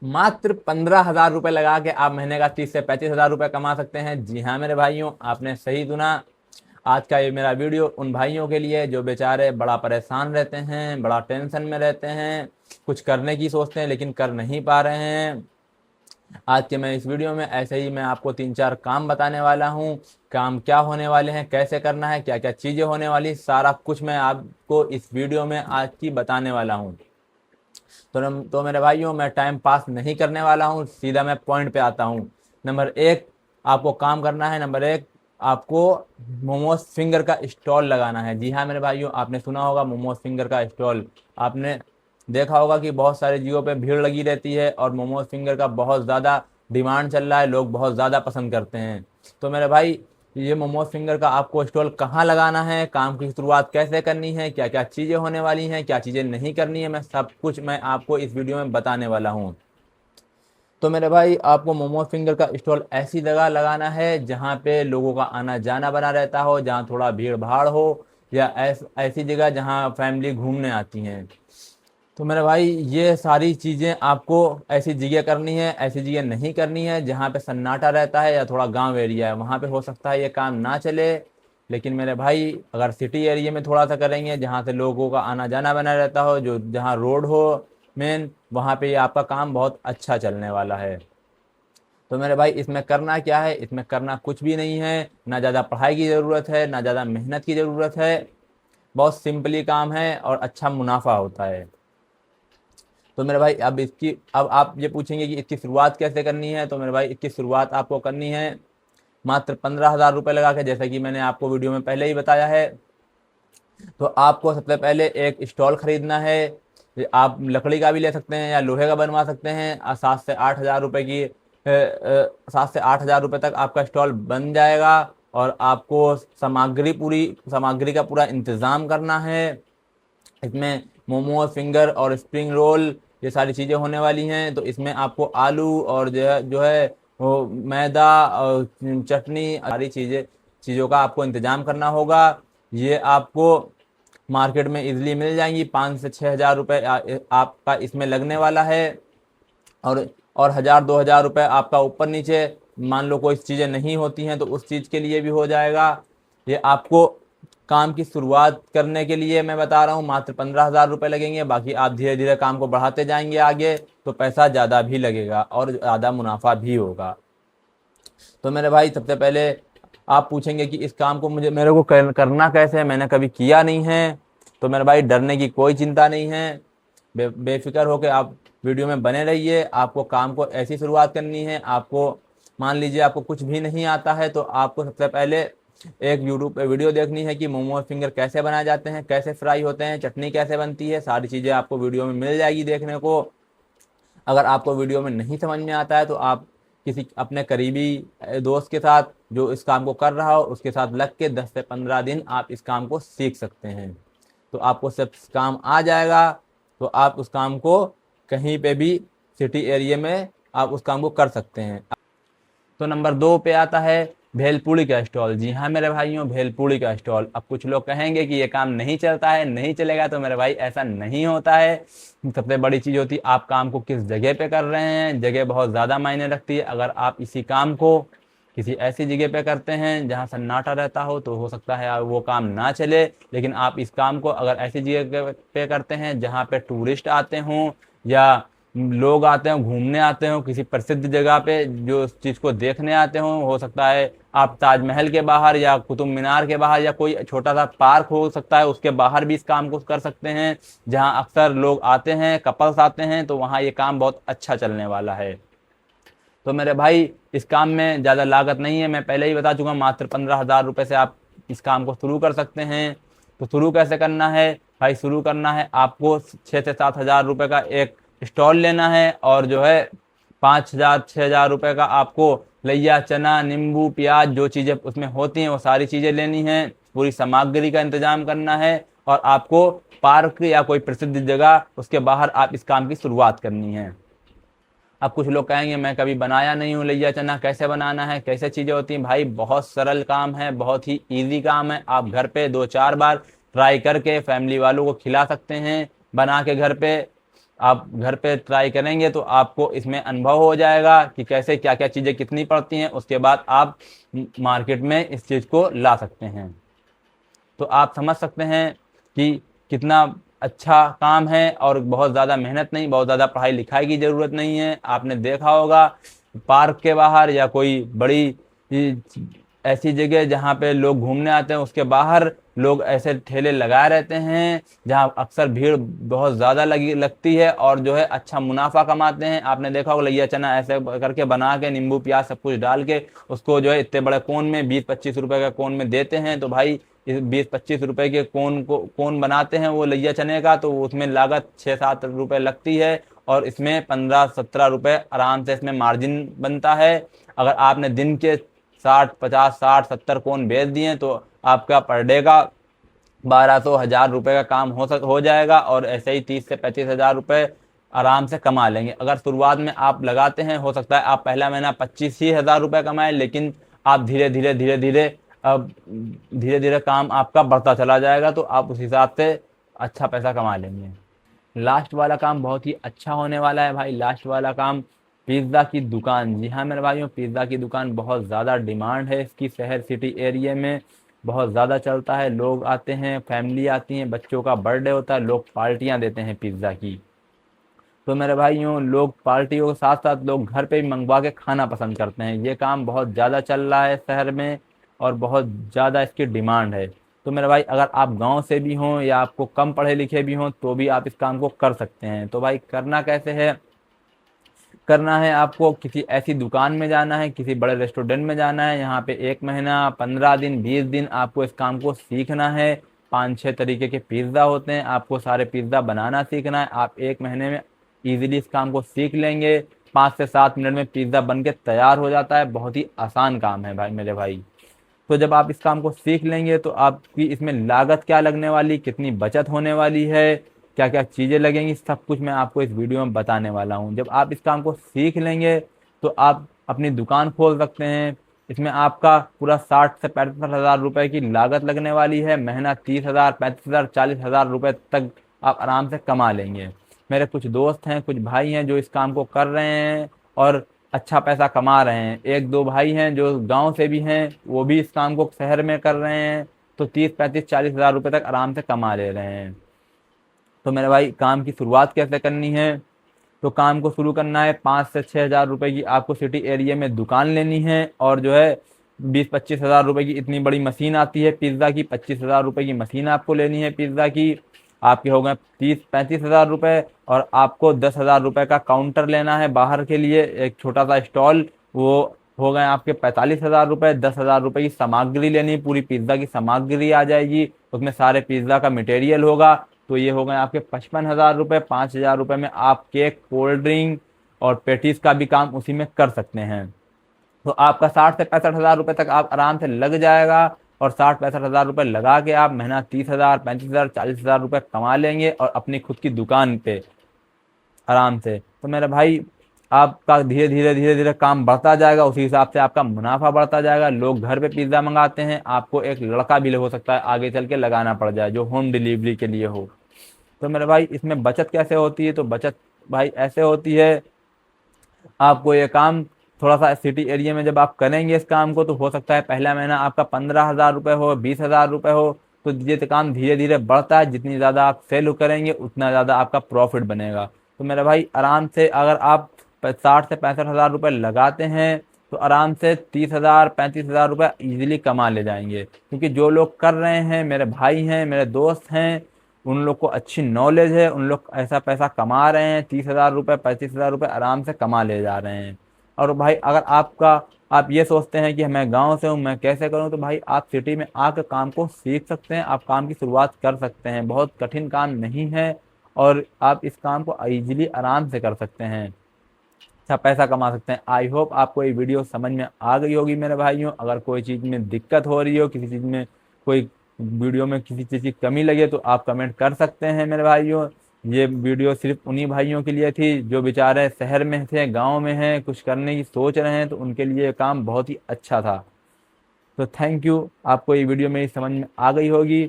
मात्र 15,000 रुपये लगा के आप महीने का 30 से 35 हज़ार रुपये कमा सकते हैं। जी हाँ मेरे भाइयों, आपने सही सुना। आज का ये मेरा वीडियो उन भाइयों के लिए जो बेचारे बड़ा परेशान रहते हैं, बड़ा टेंशन में रहते हैं, कुछ करने की सोचते हैं लेकिन कर नहीं पा रहे हैं। आज के मैं इस वीडियो में ऐसे ही मैं आपको 3-4 काम बताने वाला हूँ। काम क्या होने वाले हैं, कैसे करना है, क्या क्या चीज़ें होने वाली, सारा कुछ मैं आपको इस वीडियो में आज की बताने वाला हूँ। तो मेरे भाइयों, मैं टाइम पास नहीं करने वाला हूँ, सीधा मैं पॉइंट पे आता हूँ। नंबर एक, आपको काम करना है। नंबर एक, आपको मोमोज फिंगर का स्टॉल लगाना है। जी हाँ मेरे भाइयों, आपने सुना होगा मोमोज फिंगर का स्टॉल। आपने देखा होगा कि बहुत सारे जगहों पे भीड़ लगी रहती है और मोमोज फिंगर का बहुत ज़्यादा डिमांड चल रहा है, लोग बहुत ज़्यादा पसंद करते हैं। तो मेरे भाई, ये मोमोज फिंगर का आपको स्टॉल कहाँ लगाना है, काम की शुरुआत कैसे करनी है, क्या क्या चीज़ें होने वाली हैं, क्या चीज़ें नहीं करनी है, मैं सब कुछ मैं आपको इस वीडियो में बताने वाला हूँ। तो मेरे भाई, आपको मोमोज फिंगर का स्टॉल ऐसी जगह लगाना है जहाँ पे लोगों का आना जाना बना रहता हो, जहाँ थोड़ा भीड़ भाड़ हो, या ऐसी जगह जहाँ फैमिली घूमने आती हैं। तो मेरे भाई, ये सारी चीज़ें आपको ऐसी जगह करनी है, ऐसी जगह नहीं करनी है जहाँ पे सन्नाटा रहता है या थोड़ा गांव एरिया है, वहाँ पे हो सकता है ये काम ना चले। लेकिन मेरे भाई, अगर सिटी एरिया में थोड़ा सा करेंगे जहाँ से लोगों का आना जाना बना रहता हो, जो जहाँ रोड हो मेन, वहाँ पे ये आपका काम बहुत अच्छा चलने वाला है। तो मेरे भाई, इसमें करना क्या है, इसमें करना कुछ भी नहीं है। ना ज़्यादा पढ़ाई की ज़रूरत है, ना ज़्यादा मेहनत की ज़रूरत है। बहुत सिंपली काम है और अच्छा मुनाफा होता है। तो मेरे भाई, अब आप ये पूछेंगे कि इसकी शुरुआत कैसे करनी है। तो मेरे भाई, इसकी शुरुआत आपको करनी है मात्र 15,000 रुपये लगा के, जैसा कि मैंने आपको वीडियो में पहले ही बताया है। तो आपको सबसे पहले एक स्टॉल खरीदना है। आप लकड़ी का भी ले सकते हैं या लोहे का बनवा सकते हैं। 7 से 8 हज़ार रुपये की 7 से 8 हज़ार रुपये तक आपका स्टॉल बन जाएगा। और आपको पूरी सामग्री का पूरा इंतज़ाम करना है। इसमें मोमोज फिंगर और स्प्रिंग रोल, ये सारी चीज़ें होने वाली हैं। तो इसमें आपको आलू और जो है वो मैदा और चटनी, सारी चीज़ों का आपको इंतज़ाम करना होगा। ये आपको मार्केट में इजीली मिल जाएंगी। 5 से 6 हज़ार रुपये आपका इसमें लगने वाला है। और 1,000-2 हज़ार रुपये आपका ऊपर नीचे, मान लो कोई चीज़ें नहीं होती हैं तो उस चीज़ के लिए भी हो जाएगा। ये आपको काम की शुरुआत करने के लिए मैं बता रहा हूँ, मात्र 15,000 रुपये लगेंगे। बाकी आप धीरे धीरे काम को बढ़ाते जाएंगे आगे, तो पैसा ज़्यादा भी लगेगा और ज़्यादा मुनाफा भी होगा। तो मेरे भाई, सबसे पहले आप पूछेंगे कि इस काम को मेरे को करना कैसे है, मैंने कभी किया नहीं है। तो मेरे भाई, डरने की कोई चिंता नहीं है। बेफिक्र होकर आप वीडियो में बने रहिए। आपको काम को ऐसी शुरुआत करनी है। आपको मान लीजिए आपको कुछ भी नहीं आता है, तो आपको सबसे पहले एक यूट्यूब पे वीडियो देखनी है कि मोमोज फिंगर कैसे बनाए जाते हैं, कैसे फ्राई होते हैं, चटनी कैसे बनती है। सारी चीज़ें आपको वीडियो में मिल जाएगी देखने को। अगर आपको वीडियो में नहीं समझ में आता है तो आप किसी अपने करीबी दोस्त के साथ, जो इस काम को कर रहा हो, उसके साथ लग के 10 से 15 दिन आप इस काम को सीख सकते हैं। तो आपको सब काम आ जाएगा। तो आप उस काम को कहीं पे भी सिटी एरिया में आप उस काम को कर सकते हैं। तो नंबर 2 पे आता है भेलपूड़ी का स्टॉल। जी हाँ मेरे भाइयों, भेलपूड़ी का स्टॉल। अब कुछ लोग कहेंगे कि ये काम नहीं चलता है, नहीं चलेगा। तो मेरे भाई, ऐसा नहीं होता है। सबसे बड़ी चीज़ होती है आप काम को किस जगह पे कर रहे हैं। जगह बहुत ज़्यादा मायने रखती है। अगर आप इसी काम को किसी ऐसी जगह पे करते हैं जहाँ सन्नाटा रहता हो, तो हो सकता है वो काम ना चले। लेकिन आप इस काम को अगर ऐसी जगह पे करते हैं जहाँ पे टूरिस्ट आते हों या लोग आते हों, घूमने आते हों, किसी प्रसिद्ध जगह पे जो उस चीज़ को देखने आते हों, हो सकता है आप ताजमहल के बाहर या कुतुब मीनार के बाहर या कोई छोटा सा पार्क हो सकता है, उसके बाहर भी इस काम को कर सकते हैं। जहाँ अक्सर लोग आते हैं, कपल्स आते हैं, तो वहाँ ये काम बहुत अच्छा चलने वाला है। तो मेरे भाई, इस काम में ज़्यादा लागत नहीं है, मैं पहले ही बता चुका। मात्र 15,000 रुपये से आप इस काम को शुरू कर सकते हैं। तो शुरू कैसे करना है भाई? शुरू करना है आपको 6 से 7 हज़ार रुपये का एक स्टॉल लेना है। और जो है 5,000-6,000 रुपये का आपको लैया, चना, नींबू, प्याज, जो चीज़ें उसमें होती हैं वो सारी चीज़ें लेनी हैं। पूरी सामग्री का इंतजाम करना है। और आपको पार्क या कोई प्रसिद्ध जगह, उसके बाहर आप इस काम की शुरुआत करनी है। अब कुछ लोग कहेंगे मैं कभी बनाया नहीं हूँ लैया चना, कैसे बनाना है, कैसे चीज़ें होती हैं? भाई, बहुत सरल काम है, बहुत ही इजी काम है। आप घर पे 2-4 बार ट्राई करके फैमिली वालों को खिला सकते हैं बना के घर पे। आप घर पे ट्राई करेंगे तो आपको इसमें अनुभव हो जाएगा कि कैसे क्या क्या चीज़ें कितनी पड़ती हैं, उसके बाद आप मार्केट में इस चीज़ को ला सकते हैं। तो आप समझ सकते हैं कि कितना अच्छा काम है और बहुत ज़्यादा मेहनत नहीं, बहुत ज़्यादा पढ़ाई लिखाई की ज़रूरत नहीं है। आपने देखा होगा पार्क के बाहर या कोई बड़ी ऐसी जगह जहाँ पे लोग घूमने आते हैं उसके बाहर लोग ऐसे ठेले लगाए रहते हैं जहाँ अक्सर भीड़ बहुत ज़्यादा लगती है और जो है अच्छा मुनाफा कमाते हैं। आपने देखा होगा लैया चना ऐसे करके बना के नींबू प्याज सब कुछ डाल के उसको जो है इतने बड़े कोन में 20-25 रुपए का कोन में देते हैं। तो भाई इस 20-25 रुपए के कोन बनाते हैं वो लैया चने का, तो उसमें लागत 6-7 रुपए लगती है और इसमें 15-17 रुपए आराम से इसमें मार्जिन बनता है। अगर आपने दिन के 60-50-60-70 कोन बेच दिए तो आपका पर डे का 1200-1000 रुपए का काम हो जाएगा और ऐसे ही 30 से 35 हजार रुपए आराम से कमा लेंगे। अगर शुरुआत में आप लगाते हैं हो सकता है आप पहला महीना 25 ही हजार रुपए कमाएं, लेकिन आप धीरे धीरे काम आपका बढ़ता चला जाएगा तो आप उस हिसाब से अच्छा पैसा कमा लेंगे। लास्ट वाला काम बहुत ही अच्छा होने वाला है भाई। लास्ट वाला काम पिज़्ज़ा की दुकान। जी हाँ मेरे भाइयों, पिज़्ज़ा की दुकान बहुत ज़्यादा डिमांड है इसकी, शहर सिटी एरिया में बहुत ज़्यादा चलता है। लोग आते हैं, फैमिली आती हैं, बच्चों का बर्थडे होता है, लोग पार्टियाँ देते हैं पिज़्ज़ा की। तो मेरे भाइयों लोग पार्टियों के साथ साथ लोग घर पे भी मंगवा के खाना पसंद करते हैं। ये काम बहुत ज़्यादा चल रहा है शहर में और बहुत ज़्यादा इसकी डिमांड है। तो मेरे भाई अगर आप गांव से भी हों या आपको कम पढ़े लिखे भी हों तो भी आप इस काम को कर सकते हैं। तो भाई करना कैसे है, करना है आपको किसी ऐसी दुकान में जाना है, किसी बड़े रेस्टोरेंट में जाना है, यहाँ पे 1 महीना 15 दिन 20 दिन आपको इस काम को सीखना है। 5-6 तरीके के पिज़्ज़ा होते हैं, आपको सारे पिज़्ज़ा बनाना सीखना है। आप 1 महीने में ईजिली इस काम को सीख लेंगे। 5 से 7 मिनट में पिज़्ज़ा बन के तैयार हो जाता है। बहुत ही आसान काम है भाई मेरे भाई। तो जब आप इस काम को सीख लेंगे तो आपकी इसमें लागत क्या लगने वाली, कितनी बचत होने वाली है, क्या क्या चीज़ें लगेंगी, सब कुछ मैं आपको इस वीडियो में बताने वाला हूँ। जब आप इस काम को सीख लेंगे तो आप अपनी दुकान खोल सकते हैं। इसमें आपका पूरा 60 से 65 हज़ार रुपये की लागत लगने वाली है। महीना 30 हज़ार 35 हज़ार 40 हज़ार रुपये तक आप आराम से कमा लेंगे। मेरे कुछ दोस्त हैं, कुछ भाई हैं जो इस काम को कर रहे हैं और अच्छा पैसा कमा रहे हैं। 1-2 भाई हैं जो गांव से भी हैं, वो भी इस काम को शहर में कर रहे हैं, तो 30-35-40 हज़ार रुपये तक आराम से कमा ले रहे हैं। तो मेरे भाई काम की शुरुआत कैसे करनी है, तो काम को शुरू करना है 5 से 6 हज़ार रुपये की आपको सिटी एरिया में दुकान लेनी है और जो है 20-25 हज़ार रुपये की इतनी बड़ी मशीन आती है पिज़्ज़ा की, 25 हज़ार रुपये की मशीन आपको लेनी है पिज़्ज़ा की। आपके हो गए 30-35 हज़ार रुपये और आपको 10 हज़ार रुपये का काउंटर लेना है बाहर के लिए, एक छोटा सा स्टॉल, वो हो गए आपके 45 हज़ार रुपये। 10 हज़ार रुपये की सामग्री लेनी, पूरी पिज़्ज़ा की सामग्री आ जाएगी, उसमें सारे पिज़्ज़ा का मटेरियल होगा, तो ये हो गए आपके 55 हज़ार रुपये। 5 हज़ार रुपये में आप केक, कोल्ड ड्रिंक और पेटीज का भी काम उसी में कर सकते हैं। तो आपका 60 से 65 हज़ार रुपये तक आप आराम से लग जाएगा और 60-65 हज़ार रुपये लगा के आप महीना 30 हज़ार 35 हज़ार 40 हज़ार रुपये कमा लेंगे और अपनी खुद की दुकान पे आराम से। तो मेरे भाई आपका धीरे धीरे काम बढ़ता जाएगा, उसी हिसाब से आपका मुनाफा बढ़ता जाएगा। लोग घर पे पिज़्ज़ा मंगाते हैं, आपको एक लड़का भी हो सकता है आगे चल के लगाना पड़ जाए जो होम डिलीवरी के लिए हो। तो मेरे भाई इसमें बचत कैसे होती है, तो बचत भाई ऐसे होती है, आपको ये काम थोड़ा सा सिटी एरिया में जब आप करेंगे इस काम को तो हो सकता है पहला महीना आपका 15 हज़ार रुपये हो, 20 हज़ार रुपये हो, तो ये काम धीरे धीरे बढ़ता है। जितनी ज़्यादा आप सेल करेंगे उतना ज़्यादा आपका प्रॉफिट बनेगा। तो मेरे भाई आराम से अगर आप 60 से 65 हज़ार रुपये लगाते हैं तो आराम से 30 हज़ार 35 हज़ार रुपये ईजिली कमा ले जाएंगे, क्योंकि जो लोग कर रहे हैं मेरे भाई हैं, मेरे दोस्त हैं, उन लोग को अच्छी नॉलेज है, उन लोग ऐसा पैसा कमा रहे हैं। 30 हज़ार रुपये 35 हज़ार रुपये आराम से कमा ले जा रहे हैं। और भाई अगर आप ये सोचते हैं कि मैं गांव से हूँ मैं कैसे करूँ, तो भाई आप सिटी में आकर काम को सीख सकते हैं, आप काम की शुरुआत कर सकते हैं। बहुत कठिन काम नहीं है और आप इस काम को ईजिली आराम से कर सकते हैं, अच्छा पैसा कमा सकते हैं। आई होप आपको ये वीडियो समझ में आ गई होगी मेरे भाइयों। अगर कोई चीज़ में दिक्कत हो रही हो, किसी चीज़ में कोई वीडियो में किसी चीज़ की कमी लगे तो आप कमेंट कर सकते हैं मेरे भाइयों। ये वीडियो सिर्फ उन्हीं भाइयों के लिए थी जो बेचारे शहर में थे, गांव में हैं, कुछ करने की सोच रहे हैं, तो उनके लिए ये काम बहुत ही अच्छा था। तो थैंक यू, आपको ये वीडियो मेरी समझ में आ गई होगी।